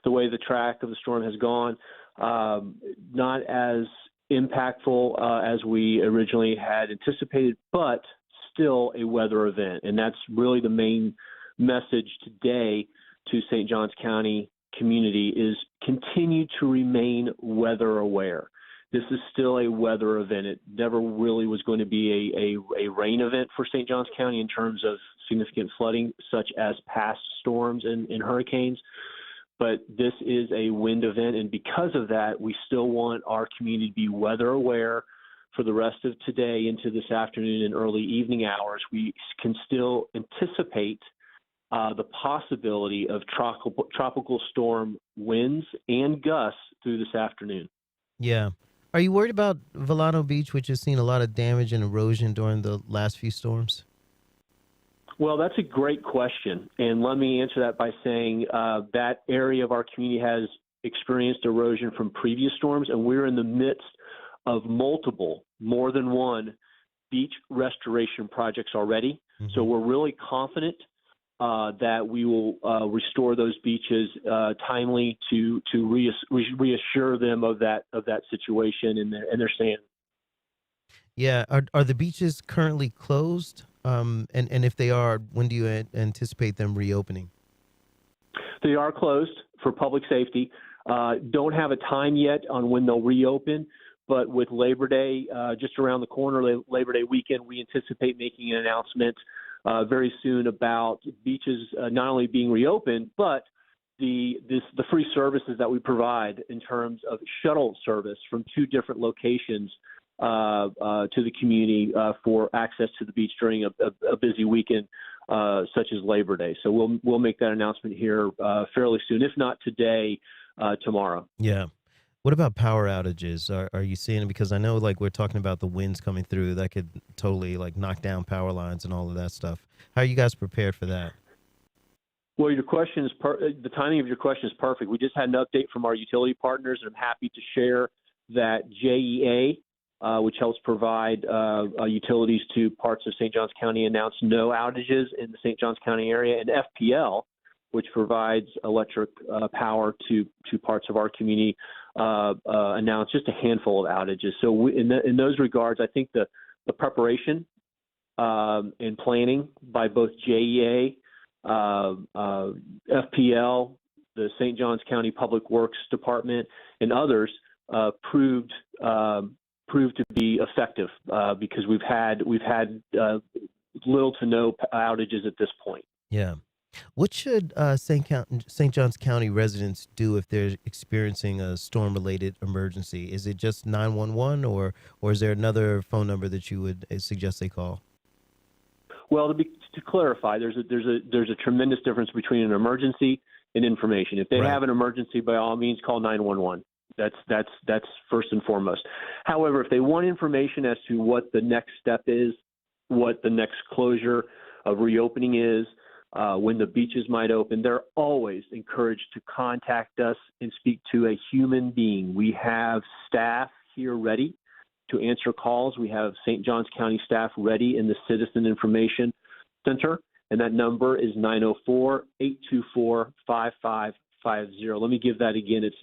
The way the track of the storm has gone, not as impactful as we originally had anticipated, but still a weather event. And that's really the main message today to St. Johns County community is continue to remain weather aware. This is still a weather event. It never really was going to be a rain event for St. Johns County in terms of significant flooding, such as past storms and hurricanes. But this is a wind event, and because of that, we still want our community to be weather aware for the rest of today into this afternoon and early evening hours. We can still anticipate the possibility of tropical storm winds and gusts through this afternoon. Yeah. Are you worried about Volcano Beach, which has seen a lot of damage and erosion during the last few storms? Well, that's a great question. And let me answer that by saying that area of our community has experienced erosion from previous storms, and we're in the midst of multiple, more than one, beach restoration projects already. Mm-hmm. So we're really confident that we will restore those beaches timely to reassure them of that situation and their sand. Yeah, are the beaches currently closed? And if they are, when do you anticipate them reopening? They are closed for public safety. Don't have a time yet on when they'll reopen. But with Labor Day just around the corner, Labor Day weekend, we anticipate making an announcement very soon about beaches not only being reopened, but the free services that we provide in terms of shuttle service from 2 different locations to the community for access to the beach during a busy weekend such as Labor Day. So we'll make that announcement here fairly soon, if not today, tomorrow. Yeah. What about power outages? Are you seeing it? Because I know, like, we're talking about the winds coming through that could totally, like, knock down power lines and all of that stuff. How are you guys prepared for that? Well, your question is the timing of your question is perfect. We just had an update from our utility partners, and I'm happy to share that JEA, which helps provide utilities to parts of St. Johns County, announced no outages in the St. Johns County area, and FPL, which provides electric power to parts of our community, announced just a handful of outages. So in those regards, I think the preparation and planning by both JEA, FPL, the St. Johns County Public Works Department, and others proved to be effective because we've had little to no outages at this point. Yeah. What should St. Johns County residents do if they're experiencing a storm-related emergency? Is it just 911, or is there another phone number that you would suggest they call? Well, to clarify, there's a tremendous difference between an emergency and information. If they have an emergency, by all means, call 911. That's first and foremost. However, if they want information as to what the next step is, what the next closure of reopening is, when the beaches might open, they're always encouraged to contact us and speak to a human being. We have staff here ready to answer calls. We have St. Johns County staff ready in the Citizen Information Center, and that number is 904-824-5550. Let me give that again. It's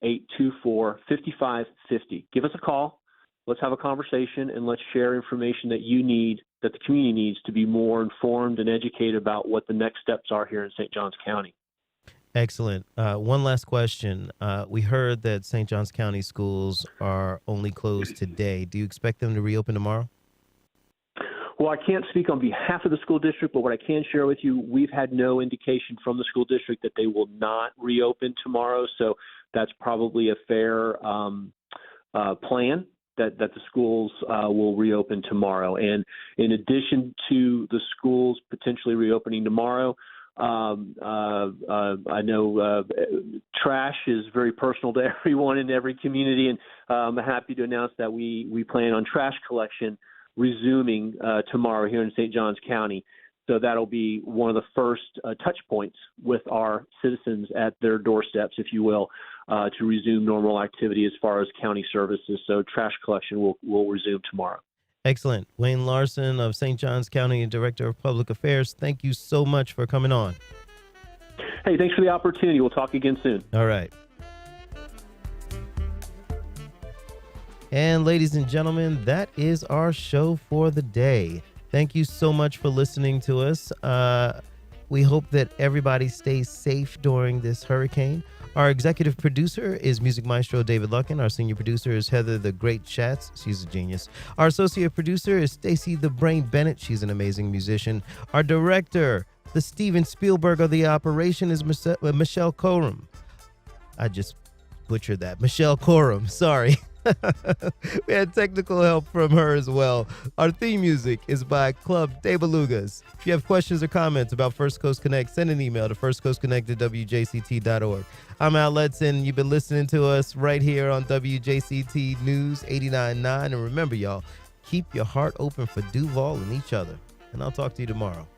904-824-5550. Give us a call. Let's have a conversation, and let's share information that you need, that the community needs to be more informed and educated about what the next steps are here in St. Johns County. Excellent. One last question. We heard that St. Johns County schools are only closed today. Do you expect them to reopen tomorrow? Well, I can't speak on behalf of the school district, but what I can share with you, we've had no indication from the school district that they will not reopen tomorrow. So that's probably a fair plan that the schools will reopen tomorrow. And in addition to the schools potentially reopening tomorrow, I know trash is very personal to everyone in every community, and I'm happy to announce that we plan on trash collection resuming tomorrow here in St. Johns County. So that'll be one of the first touch points with our citizens at their doorsteps, if you will, to resume normal activity as far as county services. So trash collection will resume tomorrow. Excellent. Wayne Larson of St. Johns County and Director of Public Affairs, thank you so much for coming on. Hey, thanks for the opportunity. We'll talk again soon. All right. And ladies and gentlemen, that is our show for the day. Thank you so much for listening to us. We hope that everybody stays safe during this hurricane. Our executive producer is music maestro David Luckin. Our senior producer is Heather the Great Schatz. She's a genius. Our associate producer is Stacy the Brain Bennett. She's an amazing musician. Our director, the Steven Spielberg of the operation, is Michelle Coram. I just butchered that. Michelle Coram. Sorry. We had technical help from her as well. Our theme music is by Club De Belugas. If you have questions or comments about First Coast Connect, send an email to firstcoastconnect@wjct.org. I'm Al Letson. You've been listening to us right here on WJCT News 89.9. And remember, y'all, keep your heart open for Duval and each other. And I'll talk to you tomorrow.